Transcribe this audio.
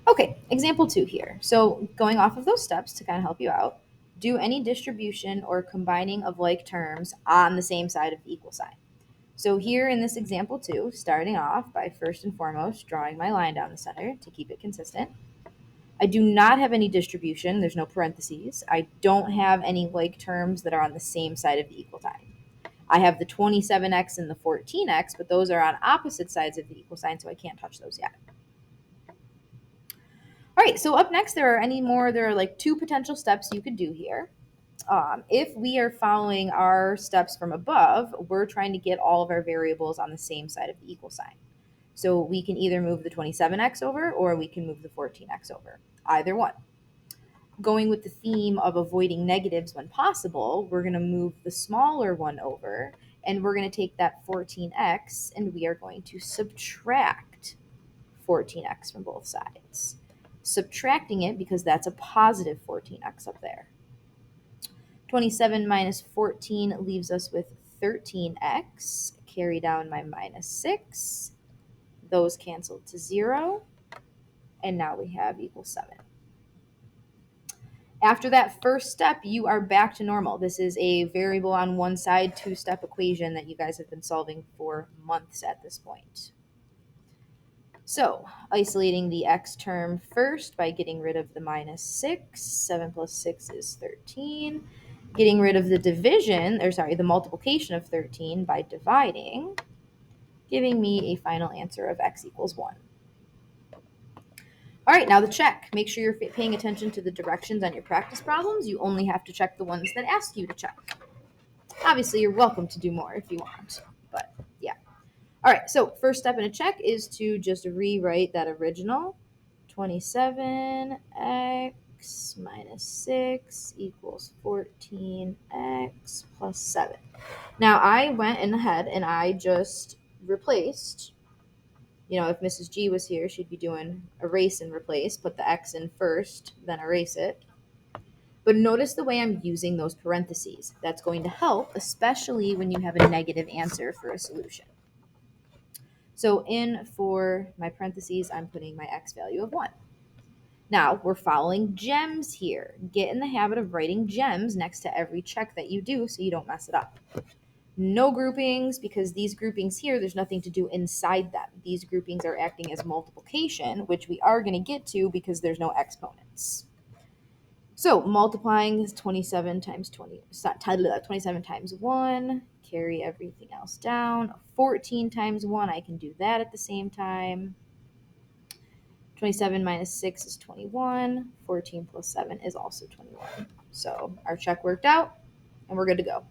Okay, example 2 here. So going off of those steps to kind of help you out, do any distribution or combining of like terms on the same side of the equal sign. So here in this example 2, starting off by first and foremost drawing my line down the center to keep it consistent. I do not have any distribution. There's no parentheses. I don't have any like terms that are on the same side of the equal sign. I have the 27x and the 14x, but those are on opposite sides of the equal sign, so I can't touch those yet. All right, so up next, there are like 2 potential steps you could do here. If we are following our steps from above, we're trying to get all of our variables on the same side of the equal sign. So we can either move the 27x over or we can move the 14x over, either one. Going with the theme of avoiding negatives when possible, we're going to move the smaller one over, and we're going to take that 14x and we are going to subtract 14x from both sides. Subtracting it because that's a positive 14x up there. 27 minus 14 leaves us with 13x. Carry down my minus 6. Those cancel to 0. And now we have equals 7. After that first step, you are back to normal. This is a variable on one side, 2-step equation that you guys have been solving for months at this point. So, isolating the x term first by getting rid of the minus 6. 7 plus 6 is 13. Getting rid of the multiplication of 13 by dividing, giving me a final answer of x equals 1. All right, now the check. Make sure you're paying attention to the directions on your practice problems. You only have to check the ones that ask you to check. Obviously, you're welcome to do more if you want, but yeah. All right, so first step in a check is to just rewrite that original 27x minus 6 equals 14x plus 7. Now, I went ahead and I just replaced, if Mrs. G was here, she'd be doing erase and replace, put the x in first, then erase it. But notice the way I'm using those parentheses. That's going to help, especially when you have a negative answer for a solution. So in for my parentheses, I'm putting my x value of 1. Now, we're following gems here. Get in the habit of writing gems next to every check that you do so you don't mess it up. No groupings, because these groupings here, there's nothing to do inside them. These groupings are acting as multiplication, which we are going to get to because there's no exponents. So multiplying is 27 times 27 times 1, carry everything else down. 14 times 1, I can do that at the same time. 27 minus 6 is 21. 14 plus 7 is also 21. So our check worked out, and we're good to go.